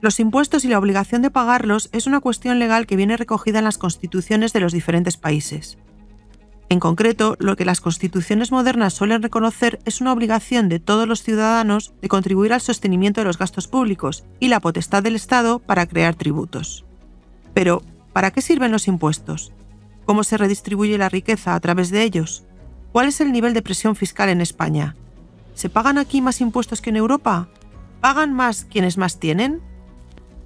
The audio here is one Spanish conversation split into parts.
Los impuestos y la obligación de pagarlos es una cuestión legal que viene recogida en las constituciones de los diferentes países. En concreto, lo que las constituciones modernas suelen reconocer es una obligación de todos los ciudadanos de contribuir al sostenimiento de los gastos públicos y la potestad del Estado para crear tributos. Pero, ¿para qué sirven los impuestos? ¿Cómo se redistribuye la riqueza a través de ellos? ¿Cuál es el nivel de presión fiscal en España? ¿Se pagan aquí más impuestos que en Europa? ¿Pagan más quienes más tienen?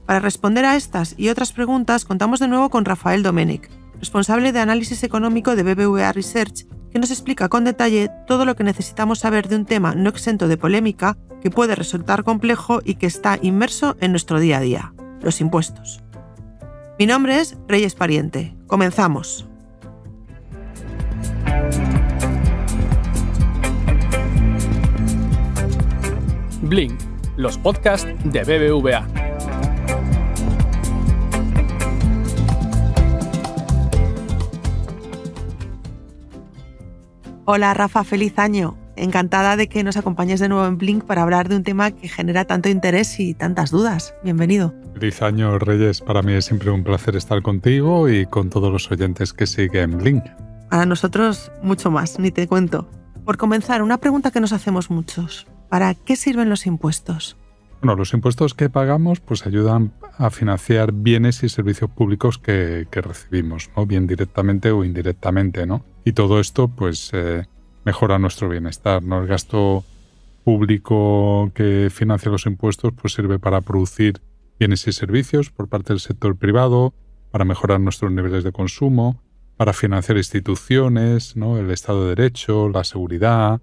Para responder a estas y otras preguntas, contamos de nuevo con Rafael Domènech, responsable de análisis económico de BBVA Research, que nos explica con detalle todo lo que necesitamos saber de un tema no exento de polémica, que puede resultar complejo y que está inmerso en nuestro día a día: los impuestos. Mi nombre es Reyes Pariente. Comenzamos. Blink, los podcasts de BBVA. Hola Rafa, feliz año. Encantada de que nos acompañes de nuevo en Blink para hablar de un tema que genera tanto interés y tantas dudas. Bienvenido. Feliz año, Reyes. Para mí es siempre un placer estar contigo y con todos los oyentes que siguen Blink. Para nosotros, mucho más, ni te cuento. Por comenzar, una pregunta que nos hacemos muchos. ¿Para qué sirven los impuestos? Bueno, los impuestos que pagamos pues ayudan a financiar bienes y servicios públicos que recibimos, ¿no? Bien directamente o indirectamente, ¿no? Y todo esto pues mejora nuestro bienestar, ¿no? El gasto público que financia los impuestos pues sirve para producir bienes y servicios por parte del sector privado, para mejorar nuestros niveles de consumo, para financiar instituciones, ¿no? El Estado de Derecho, la seguridad,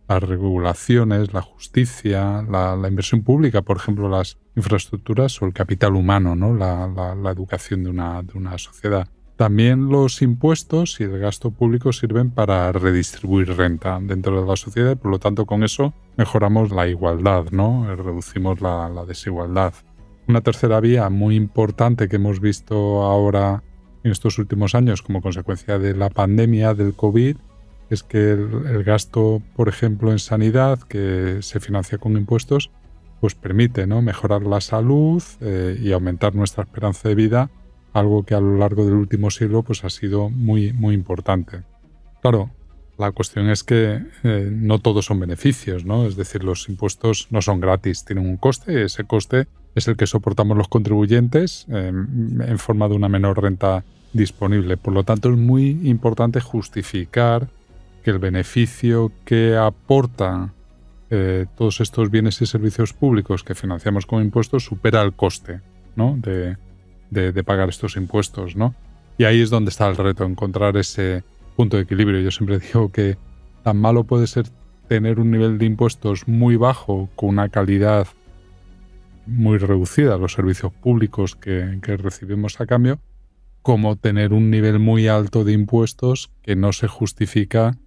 las regulaciones, la justicia, la inversión pública, por ejemplo, las infraestructuras o el capital humano, ¿no? La educación de una sociedad. También los impuestos y el gasto público sirven para redistribuir renta dentro de la sociedad y, por lo tanto, con eso mejoramos la igualdad, ¿no? Reducimos la desigualdad. Una tercera vía muy importante que hemos visto ahora en estos últimos años como consecuencia de la pandemia del COVID es que el gasto, por ejemplo, en sanidad, que se financia con impuestos, pues permite, ¿no? Mejorar la salud y aumentar nuestra esperanza de vida, algo que a lo largo del último siglo pues, ha sido muy, muy importante. Claro, la cuestión es que no todos son beneficios, ¿no? Es decir, los impuestos no son gratis, tienen un coste y ese coste es el que soportamos los contribuyentes en forma de una menor renta disponible. Por lo tanto, es muy importante justificar que el beneficio que aportan todos estos bienes y servicios públicos que financiamos con impuestos supera el coste, ¿no? de pagar estos impuestos, ¿no? Y ahí es donde está el reto, encontrar ese punto de equilibrio. Yo siempre digo que tan malo puede ser tener un nivel de impuestos muy bajo con una calidad muy reducida, los servicios públicos que recibimos a cambio, como tener un nivel muy alto de impuestos que no se justifica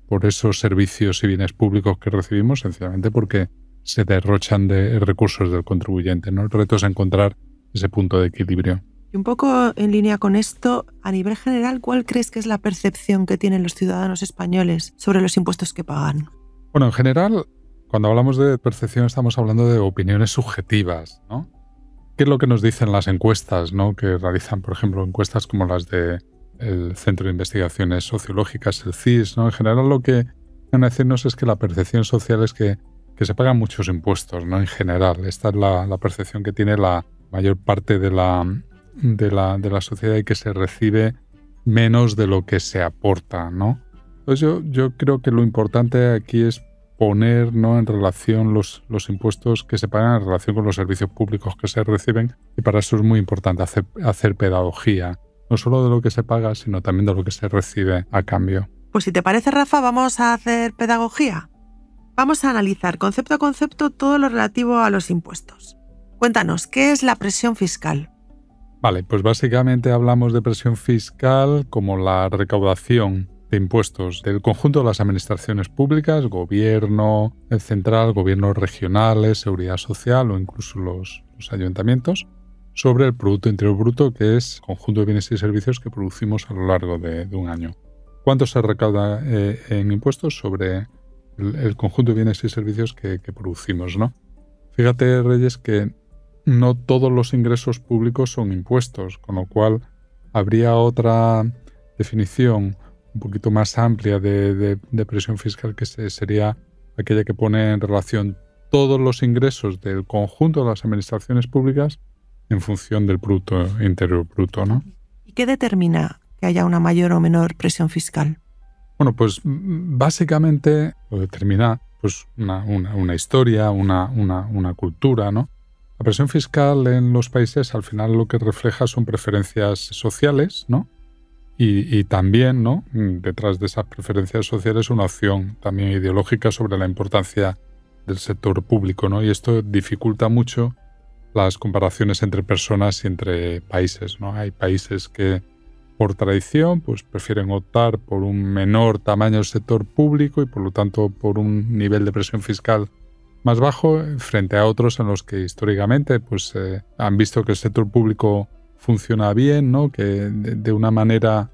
por esos servicios y bienes públicos que recibimos, sencillamente porque se derrochan de recursos del contribuyente, ¿no? El reto es encontrar ese punto de equilibrio. Y un poco en línea con esto, a nivel general, ¿cuál crees que es la percepción que tienen los ciudadanos españoles sobre los impuestos que pagan? Bueno, en general, cuando hablamos de percepción estamos hablando de opiniones subjetivas, ¿no? ¿Qué es lo que nos dicen las encuestas, ¿no? Que realizan, por ejemplo, encuestas como las de el Centro de Investigaciones Sociológicas, el CIS, ¿no? En general lo que van a decirnos es que la percepción social es que se pagan muchos impuestos, ¿no? En general, esta es la percepción que tiene la mayor parte de la sociedad y que se recibe menos de lo que se aporta, ¿no? Entonces yo creo que lo importante aquí es poner, ¿no? En relación los impuestos que se pagan en relación con los servicios públicos que se reciben, y para eso es muy importante hacer pedagogía, no solo de lo que se paga, sino también de lo que se recibe a cambio. Pues si te parece, Rafa, vamos a hacer pedagogía. Vamos a analizar concepto a concepto todo lo relativo a los impuestos. Cuéntanos, ¿qué es la presión fiscal? Vale, pues básicamente hablamos de presión fiscal como la recaudación de impuestos del conjunto de las administraciones públicas, gobierno central, gobiernos regionales, seguridad social o incluso los ayuntamientos, sobre el Producto Interior Bruto, que es el conjunto de bienes y servicios que producimos a lo largo de un año. ¿Cuánto se recauda en impuestos sobre el conjunto de bienes y servicios que producimos, ¿no? Fíjate, Reyes, que no todos los ingresos públicos son impuestos, con lo cual habría otra definición un poquito más amplia de presión fiscal, que sería aquella que pone en relación todos los ingresos del conjunto de las administraciones públicas en función del Producto Interior Bruto, ¿no? ¿Y qué determina que haya una mayor o menor presión fiscal? Bueno, pues básicamente lo determina pues una historia, una cultura, ¿no? La presión fiscal en los países al final lo que refleja son preferencias sociales, ¿no? Y también, ¿no?, detrás de esas preferencias sociales una opción también ideológica sobre la importancia del sector público, ¿no? Y esto dificulta mucho las comparaciones entre personas y entre países, ¿no? Hay países que por tradición pues prefieren optar por un menor tamaño del sector público y por lo tanto por un nivel de presión fiscal más bajo, frente a otros en los que históricamente pues han visto que el sector público funciona bien, ¿no?, que de una manera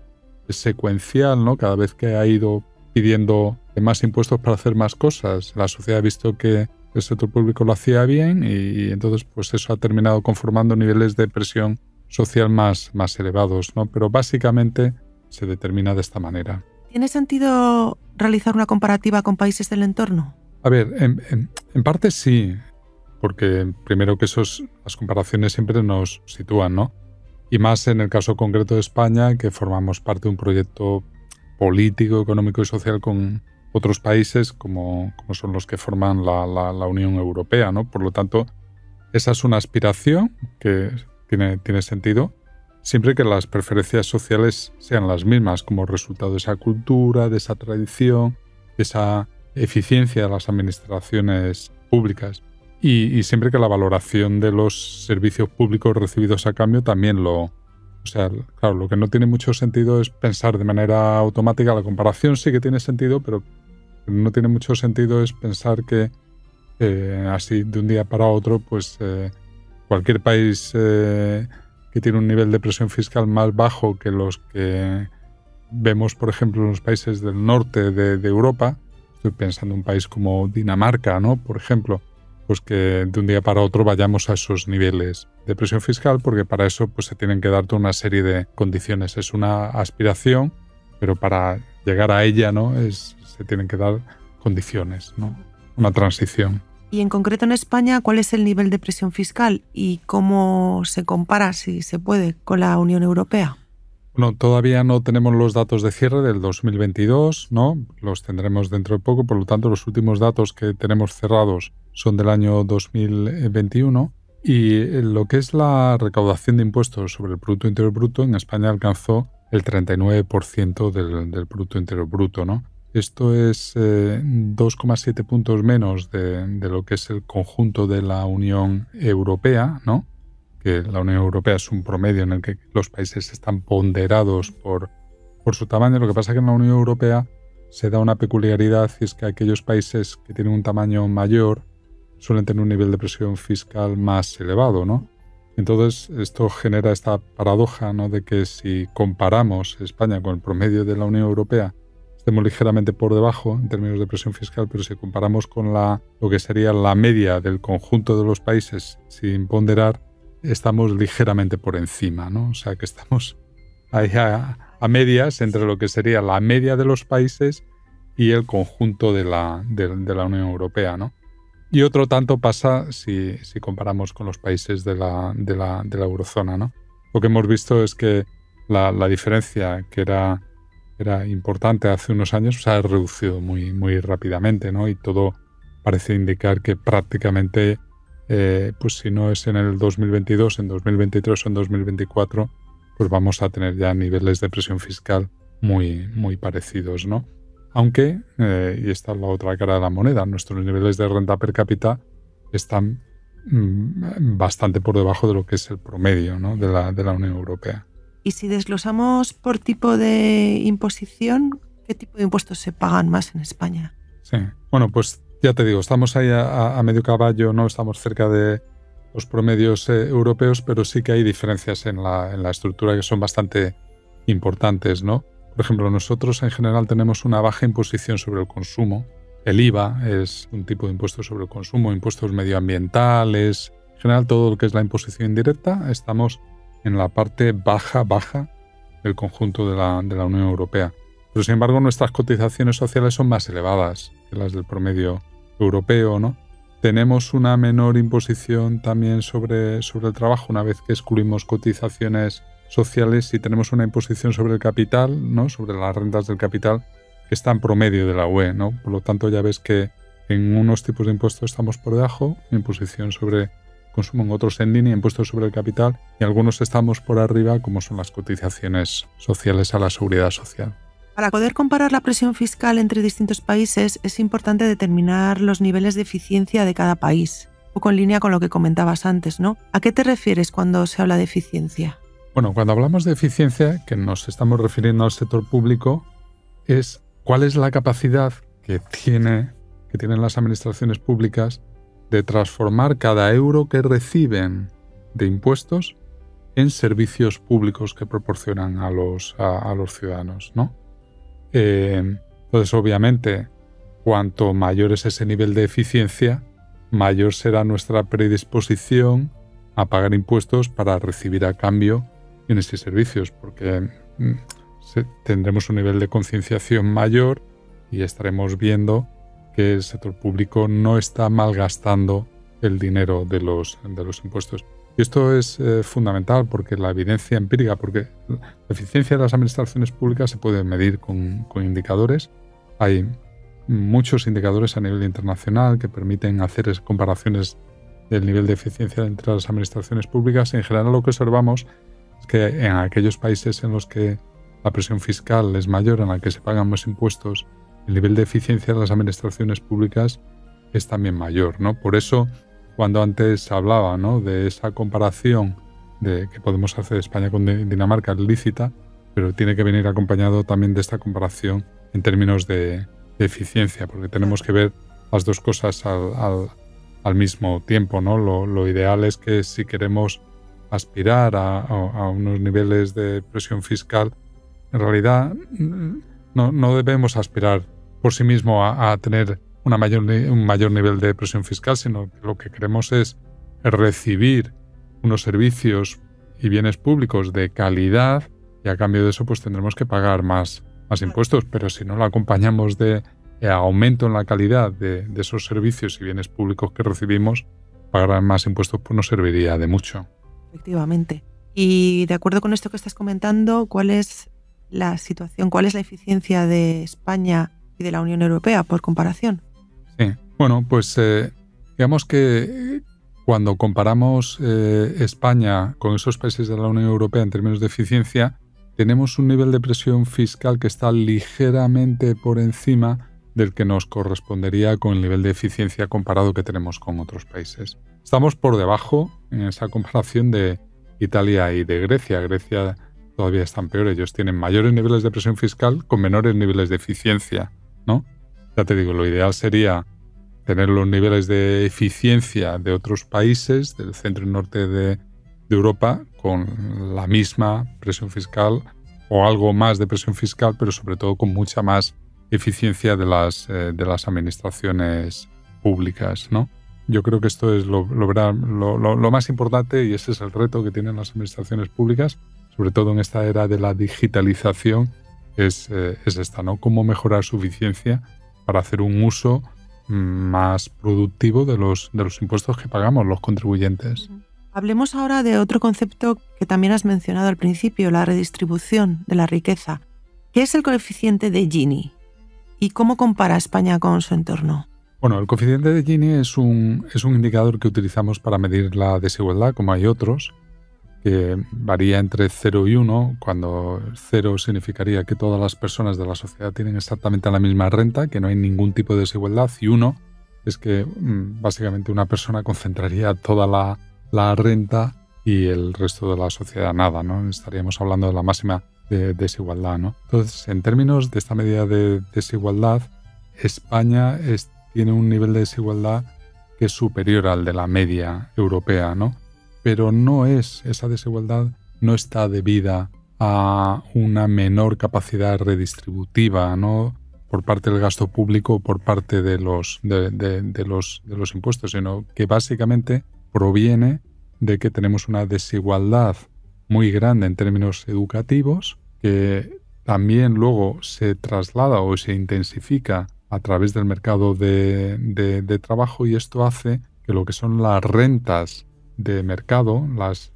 secuencial, ¿no?, cada vez que ha ido pidiendo más impuestos para hacer más cosas, la sociedad ha visto que el sector público lo hacía bien y entonces pues eso ha terminado conformando niveles de presión social más elevados, ¿no? Pero básicamente se determina de esta manera. ¿Tiene sentido realizar una comparativa con países del entorno? A ver, en parte sí, porque primero que las comparaciones siempre nos sitúan, ¿no? Y más en el caso concreto de España, que formamos parte de un proyecto político, económico y social con otros países como son los que forman la Unión Europea, ¿no? Por lo tanto, esa es una aspiración que tiene sentido, siempre que las preferencias sociales sean las mismas como resultado de esa cultura, de esa tradición, de esa eficiencia de las administraciones públicas y siempre que la valoración de los servicios públicos recibidos a cambio también lo... O sea, claro, lo que no tiene mucho sentido es pensar de manera automática. La comparación sí que tiene sentido, pero no tiene mucho sentido es pensar que así de un día para otro, pues cualquier país que tiene un nivel de presión fiscal más bajo que los que vemos, por ejemplo, en los países del norte de Europa, estoy pensando en un país como Dinamarca, ¿no?, por ejemplo, pues que de un día para otro vayamos a esos niveles de presión fiscal, porque para eso pues se tienen que dar toda una serie de condiciones. Es una aspiración, pero para llegar a ella, ¿no?, se tienen que dar condiciones, ¿no?, una transición. Y en concreto en España, ¿cuál es el nivel de presión fiscal y cómo se compara, si se puede, con la Unión Europea? Bueno, todavía no tenemos los datos de cierre del 2022, ¿no? Los tendremos dentro de poco, por lo tanto los últimos datos que tenemos cerrados son del año 2021 y lo que es la recaudación de impuestos sobre el Producto Interior Bruto en España alcanzó el 39% del Producto Interior Bruto, ¿no? Esto es 2,7 puntos menos de lo que es el conjunto de la Unión Europea, ¿no? Que la Unión Europea es un promedio en el que los países están ponderados por su tamaño. Lo que pasa es que en la Unión Europea se da una peculiaridad y es que aquellos países que tienen un tamaño mayor suelen tener un nivel de presión fiscal más elevado, ¿no? Entonces esto genera esta paradoja, ¿no?, de que si comparamos España con el promedio de la Unión Europea estemos ligeramente por debajo en términos de presión fiscal, pero si comparamos con lo que sería la media del conjunto de los países sin ponderar, estamos ligeramente por encima, ¿no? O sea que estamos ahí a medias entre lo que sería la media de los países y el conjunto de la Unión Europea, ¿no? Y otro tanto pasa si comparamos con los países de la eurozona, ¿no? Lo que hemos visto es que la diferencia que era importante hace unos años se ha reducido muy, muy rápidamente, ¿no? Y todo parece indicar que prácticamente pues si no es en el 2022, en 2023 o en 2024, pues vamos a tener ya niveles de presión fiscal muy, muy parecidos, ¿no? Aunque, y esta es la otra cara de la moneda, nuestros niveles de renta per cápita están bastante por debajo de lo que es el promedio, ¿no?, de la Unión Europea. Y si desglosamos por tipo de imposición, ¿qué tipo de impuestos se pagan más en España? Sí, bueno, pues ya te digo, estamos ahí a medio caballo, no estamos cerca de los promedios europeos, pero sí que hay diferencias en la estructura que son bastante importantes, ¿no? Por ejemplo, nosotros en general tenemos una baja imposición sobre el consumo. El IVA es un tipo de impuesto sobre el consumo, impuestos medioambientales, general, todo lo que es la imposición indirecta, estamos en la parte baja del conjunto de la Unión Europea. Pero, sin embargo, nuestras cotizaciones sociales son más elevadas que las del promedio europeo, ¿no? Tenemos una menor imposición también sobre el trabajo, una vez que excluimos cotizaciones sociales, y tenemos una imposición sobre el capital, ¿no? Sobre las rentas del capital, que está en promedio de la UE, ¿no? Por lo tanto, ya ves que en unos tipos de impuestos estamos por debajo, imposición sobre consumo, en otros en línea, impuestos sobre el capital, y algunos estamos por arriba, como son las cotizaciones sociales a la seguridad social. Para poder comparar la presión fiscal entre distintos países es importante determinar los niveles de eficiencia de cada país, un poco en línea con lo que comentabas antes, ¿no? ¿A qué te refieres cuando se habla de eficiencia? Bueno, cuando hablamos de eficiencia, que nos estamos refiriendo al sector público, es cuál es la capacidad que tienen las administraciones públicas de transformar cada euro que reciben de impuestos en servicios públicos que proporcionan a los ciudadanos, ¿no? Entonces, obviamente, cuanto mayor es ese nivel de eficiencia, mayor será nuestra predisposición a pagar impuestos para recibir a cambio bienes y servicios, porque tendremos un nivel de concienciación mayor y estaremos viendo que el sector público no está malgastando el dinero de los impuestos. Y esto es fundamental, porque la evidencia empírica, porque la eficiencia de las administraciones públicas se puede medir con indicadores. Hay muchos indicadores a nivel internacional que permiten hacer comparaciones del nivel de eficiencia entre las administraciones públicas. En general, lo que observamos es que en aquellos países en los que la presión fiscal es mayor, en la que se pagan más impuestos, el nivel de eficiencia de las administraciones públicas es también mayor, ¿no? Por eso, cuando antes hablaba, ¿no?, de esa comparación de que podemos hacer España con Dinamarca, es lícita, pero tiene que venir acompañado también de esta comparación en términos de eficiencia, porque tenemos que ver las dos cosas al mismo tiempo, ¿no? Lo ideal es que, si queremos aspirar a unos niveles de presión fiscal, en realidad no debemos aspirar por sí mismo a tener un mayor nivel de presión fiscal, sino que lo que queremos es recibir unos servicios y bienes públicos de calidad, y a cambio de eso pues tendremos que pagar más impuestos. Pero si no lo acompañamos de aumento en la calidad de esos servicios y bienes públicos que recibimos, pagar más impuestos pues no serviría de mucho. Efectivamente. Y de acuerdo con esto que estás comentando, ¿cuál es la situación, cuál es la eficiencia de España y de la Unión Europea por comparación? Sí, bueno, pues digamos que cuando comparamos España con esos países de la Unión Europea en términos de eficiencia, tenemos un nivel de presión fiscal que está ligeramente por encima del que nos correspondería con el nivel de eficiencia comparado que tenemos con otros países. Estamos por debajo en esa comparación de Italia y de Grecia. Grecia todavía están peor, ellos tienen mayores niveles de presión fiscal con menores niveles de eficiencia, ¿no? Ya te digo, lo ideal sería tener los niveles de eficiencia de otros países del centro y norte de Europa con la misma presión fiscal o algo más de presión fiscal, pero sobre todo con mucha más eficiencia de las administraciones públicas, ¿no? Yo creo que esto es lo más importante, y ese es el reto que tienen las administraciones públicas, sobre todo en esta era de la digitalización, es esta, ¿no? Cómo mejorar su eficiencia para hacer un uso más productivo de los impuestos que pagamos los contribuyentes. Hablemos ahora de otro concepto que también has mencionado al principio, la redistribución de la riqueza. ¿Qué es el coeficiente de Gini? ¿Y cómo compara España con su entorno? Bueno, el coeficiente de Gini es un indicador que utilizamos para medir la desigualdad, como hay otros, que varía entre 0 y 1, cuando 0 significaría que todas las personas de la sociedad tienen exactamente la misma renta, que no hay ningún tipo de desigualdad, y 1 es que básicamente una persona concentraría toda la renta y el resto de la sociedad nada, ¿no? Estaríamos hablando de la máxima de desigualdad, ¿no? Entonces, en términos de esta medida de desigualdad, España tiene un nivel de desigualdad que es superior al de la media europea, ¿no? Pero esa desigualdad no está debida a una menor capacidad redistributiva, ¿no?, por parte del gasto público o por parte de los impuestos, sino que básicamente proviene de que tenemos una desigualdad muy grande en términos educativos, que también luego se traslada o se intensifica a través del mercado de trabajo, y esto hace que lo que son las rentas de mercado, las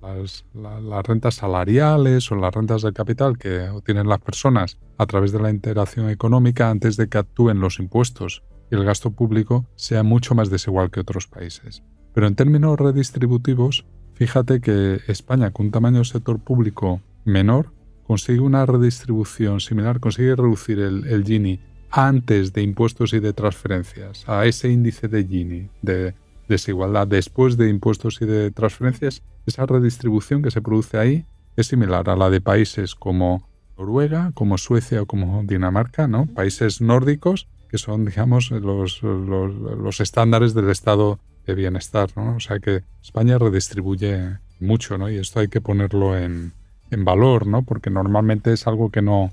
rentas salariales o las rentas del capital que obtienen las personas a través de la interacción económica antes de que actúen los impuestos y el gasto público, sea mucho más desigual que otros países. Pero en términos redistributivos, fíjate que España, con un tamaño de sector público menor, consigue una redistribución similar, consigue reducir el Gini antes de impuestos y de transferencias a ese índice de Gini, de desigualdad después de impuestos y de transferencias. Esa redistribución que se produce ahí es similar a la de países como Noruega, como Suecia o como Dinamarca, ¿no? Países nórdicos que son, digamos, los estándares del estado de bienestar, ¿no? O sea que España redistribuye mucho, ¿no? Y esto hay que ponerlo en valor, ¿no? Porque normalmente es algo que no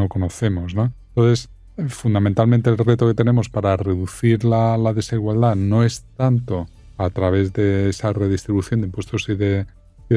conocemos, ¿no? Entonces, fundamentalmente el reto que tenemos para reducir la desigualdad no es tanto a través de esa redistribución de impuestos y de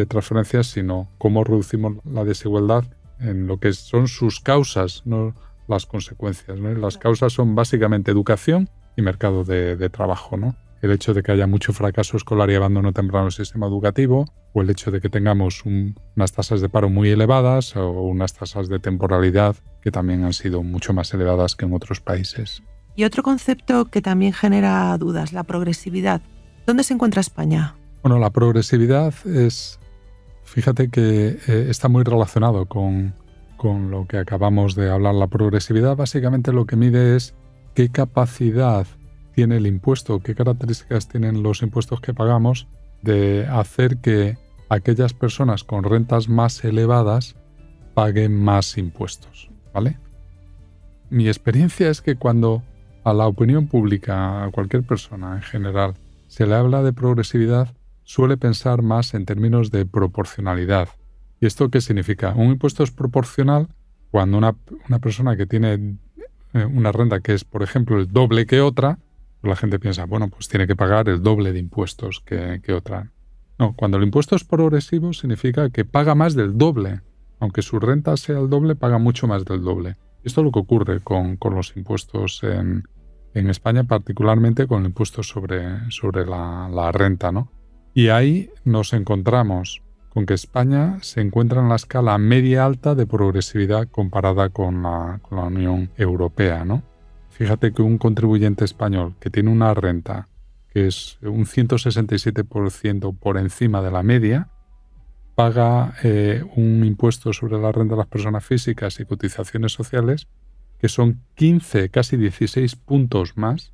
transferencias, sino cómo reducimos la desigualdad en lo que son sus causas, no las consecuencias, ¿no? Las causas son básicamente educación y mercado de trabajo, ¿no? El hecho de que haya mucho fracaso escolar y abandono temprano del sistema educativo, o el hecho de que tengamos unas tasas de paro muy elevadas o unas tasas de temporalidad que también han sido mucho más elevadas que en otros países. Y otro concepto que también genera dudas, la progresividad. ¿Dónde se encuentra España? Bueno, la progresividad fíjate que está muy relacionado con lo que acabamos de hablar. La progresividad básicamente lo que mide es qué capacidad tiene el impuesto, qué características tienen los impuestos que pagamos de hacer que aquellas personas con rentas más elevadas paguen más impuestos, ¿vale? Mi experiencia es que cuando a la opinión pública, a cualquier persona en general, se le habla de progresividad, suele pensar más en términos de proporcionalidad. ¿Y esto qué significa? Un impuesto es proporcional cuando una persona que tiene una renta que es, por ejemplo, el doble que otra, la gente piensa, bueno, pues tiene que pagar el doble de impuestos que otra. No, cuando el impuesto es progresivo significa que paga más del doble. Aunque su renta sea el doble, paga mucho más del doble. Esto es lo que ocurre con los impuestos en España, particularmente con el impuesto sobre la renta, ¿no? Y ahí nos encontramos con que España se encuentra en la escala media-alta de progresividad comparada con la Unión Europea, ¿no? Fíjate que un contribuyente español que tiene una renta que es un 167% por encima de la media, paga un impuesto sobre la renta de las personas físicas y cotizaciones sociales que son 15, casi 16 puntos más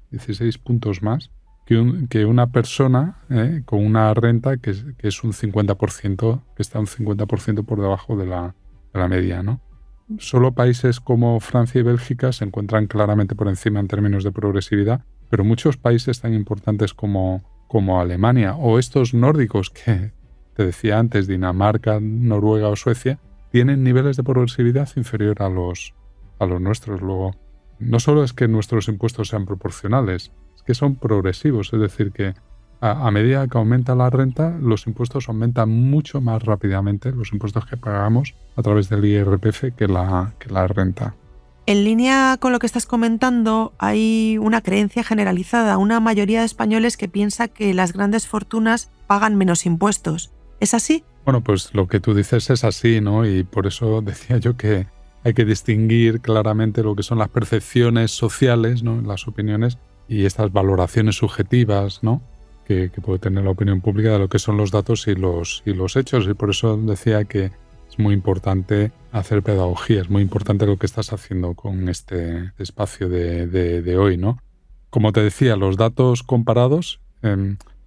que una persona con una renta que es un 50%, que está un 50% por debajo de la media, ¿no? Solo países como Francia y Bélgica se encuentran claramente por encima en términos de progresividad, pero muchos países tan importantes como Alemania o estos nórdicos que te decía antes, Dinamarca, Noruega o Suecia, tienen niveles de progresividad inferior a los nuestros. Luego, no solo es que nuestros impuestos sean proporcionales, es que son progresivos, es decir, que a medida que aumenta la renta, los impuestos aumentan mucho más rápidamente, los impuestos que pagamos a través del IRPF que la renta. En línea con lo que estás comentando, hay una creencia generalizada, una mayoría de españoles que piensa que las grandes fortunas pagan menos impuestos. ¿Es así? Bueno, pues lo que tú dices es así, ¿no? Y por eso decía yo que hay que distinguir claramente lo que son las percepciones sociales, ¿no? Las opiniones y estas valoraciones subjetivas, ¿no? Que puede tener la opinión pública de lo que son los datos y los hechos. Y por eso decía que es muy importante hacer pedagogía, es muy importante lo que estás haciendo con este espacio de hoy, ¿no? Como te decía, los datos comparados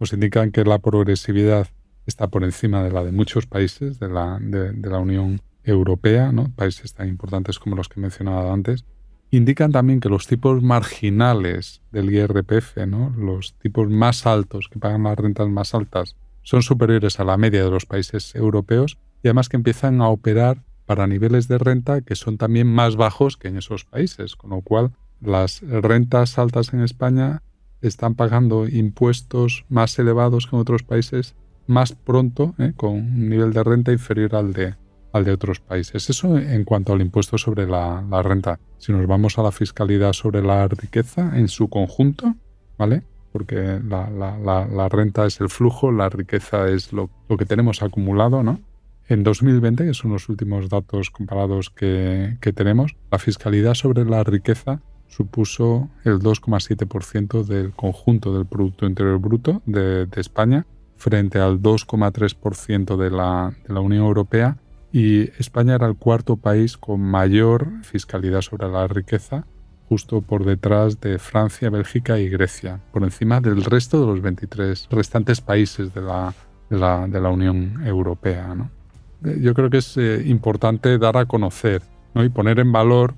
nos indican que la progresividad está por encima de la de muchos países de la Unión Europea, ¿no? Países tan importantes como los que he mencionado antes. Indican también que los tipos marginales del IRPF, ¿no? Los tipos más altos, que pagan las rentas más altas, son superiores a la media de los países europeos y además que empiezan a operar para niveles de renta que son también más bajos que en esos países, con lo cual las rentas altas en España están pagando impuestos más elevados que en otros países más pronto, con un nivel de renta inferior al de otros países. Eso en cuanto al impuesto sobre la renta. Si nos vamos a la fiscalidad sobre la riqueza en su conjunto, ¿vale? Porque la renta es el flujo, la riqueza es lo que tenemos acumulado, ¿no? En 2020, que son los últimos datos comparados que tenemos, la fiscalidad sobre la riqueza supuso el 2,7% del conjunto del Producto Interior Bruto de España, frente al 2,3% de la Unión Europea, y España era el cuarto país con mayor fiscalidad sobre la riqueza, justo por detrás de Francia, Bélgica y Grecia, por encima del resto de los 23 restantes países de la Unión Europea, ¿no? Yo creo que es importante dar a conocer, ¿no? Y poner en valor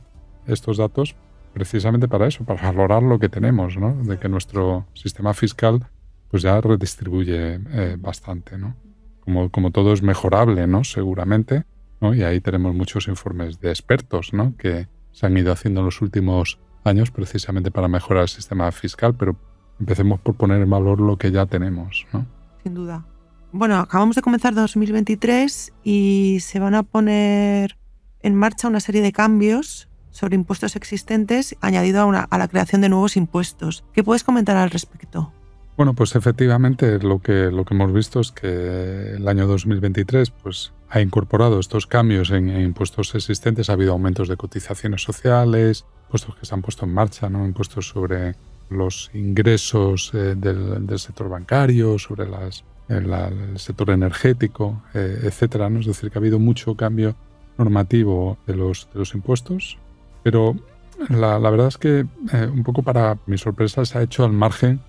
estos datos precisamente para eso, para valorar lo que tenemos, ¿no? De que nuestro sistema fiscal pues ya redistribuye bastante, ¿no? Como todo es mejorable, ¿no? Seguramente, ¿no? Y ahí tenemos muchos informes de expertos, ¿no? Que se han ido haciendo en los últimos años precisamente para mejorar el sistema fiscal, pero empecemos por poner en valor lo que ya tenemos, ¿no? Sin duda. Bueno, acabamos de comenzar 2023 y se van a poner en marcha una serie de cambios sobre impuestos existentes, añadido a la creación de nuevos impuestos. ¿Qué puedes comentar al respecto? Bueno, pues efectivamente lo que hemos visto es que el año 2023 pues, ha incorporado estos cambios en impuestos existentes. Ha habido aumentos de cotizaciones sociales, impuestos que se han puesto en marcha, ¿no? Impuestos sobre los ingresos del sector bancario, sobre el sector energético, etcétera, ¿no? Es decir, que ha habido mucho cambio normativo de los impuestos, pero la verdad es que un poco para mi sorpresa se ha hecho al margen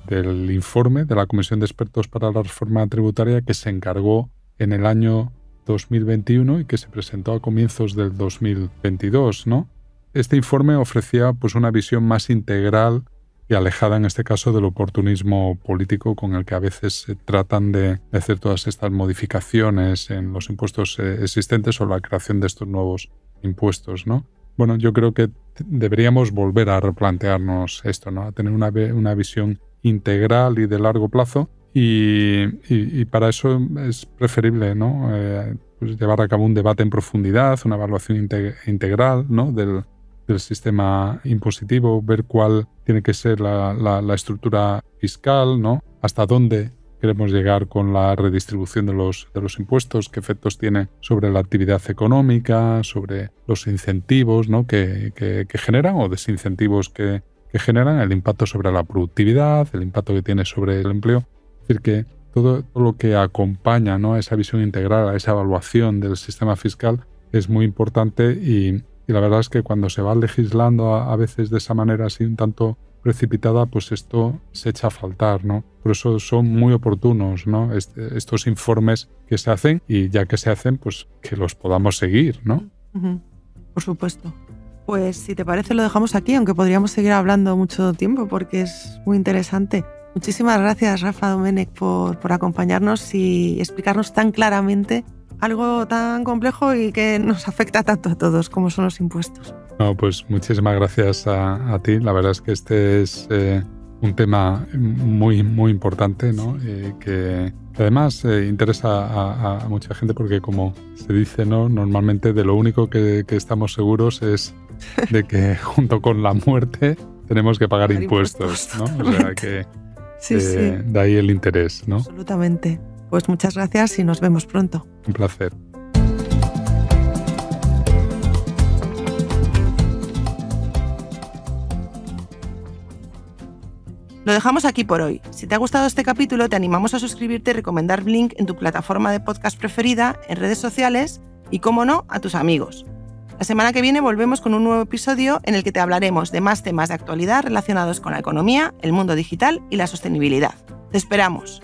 del informe de la Comisión de Expertos para la Reforma Tributaria que se encargó en el año 2021 y que se presentó a comienzos del 2022, ¿no? Este informe ofrecía pues una visión más integral y alejada en este caso del oportunismo político con el que a veces se tratan de hacer todas estas modificaciones en los impuestos existentes o la creación de estos nuevos impuestos, ¿no? Bueno, yo creo que deberíamos volver a replantearnos esto, ¿no? A tener una visión integral y de largo plazo y para eso es preferible, ¿no? Pues llevar a cabo un debate en profundidad, una evaluación integral, ¿no? del sistema impositivo, ver cuál tiene que ser la estructura fiscal, ¿no? Hasta dónde queremos llegar con la redistribución de los impuestos, qué efectos tiene sobre la actividad económica, sobre los incentivos, ¿no? que generan o desincentivos que generan, el impacto sobre la productividad, el impacto que tiene sobre el empleo. Es decir, que todo lo que acompaña, ¿no? a esa visión integral, a esa evaluación del sistema fiscal es muy importante y la verdad es que cuando se va legislando a veces de esa manera así un tanto precipitada, pues esto se echa a faltar, ¿no? Por eso son muy oportunos, ¿no? Estos informes que se hacen y ya que se hacen, pues que los podamos seguir, ¿no? Uh-huh. Por supuesto. Pues si te parece lo dejamos aquí, aunque podríamos seguir hablando mucho tiempo porque es muy interesante. Muchísimas gracias, Rafa Domènech, por acompañarnos y explicarnos tan claramente algo tan complejo y que nos afecta tanto a todos como son los impuestos. No, pues muchísimas gracias a ti. La verdad es que este es un tema muy, muy importante, ¿no? Que además interesa a mucha gente porque, como se dice, ¿no? Normalmente de lo único que estamos seguros es de que junto con la muerte tenemos que pagar impuestos, ¿no? O sea que sí. De ahí el interés, ¿no? Absolutamente. Pues muchas gracias y nos vemos pronto. Un placer. Lo dejamos aquí por hoy. Si te ha gustado este capítulo, te animamos a suscribirte y recomendar Blink en tu plataforma de podcast preferida, en redes sociales y, como no, a tus amigos. La semana que viene volvemos con un nuevo episodio en el que te hablaremos de más temas de actualidad relacionados con la economía, el mundo digital y la sostenibilidad. ¡Te esperamos!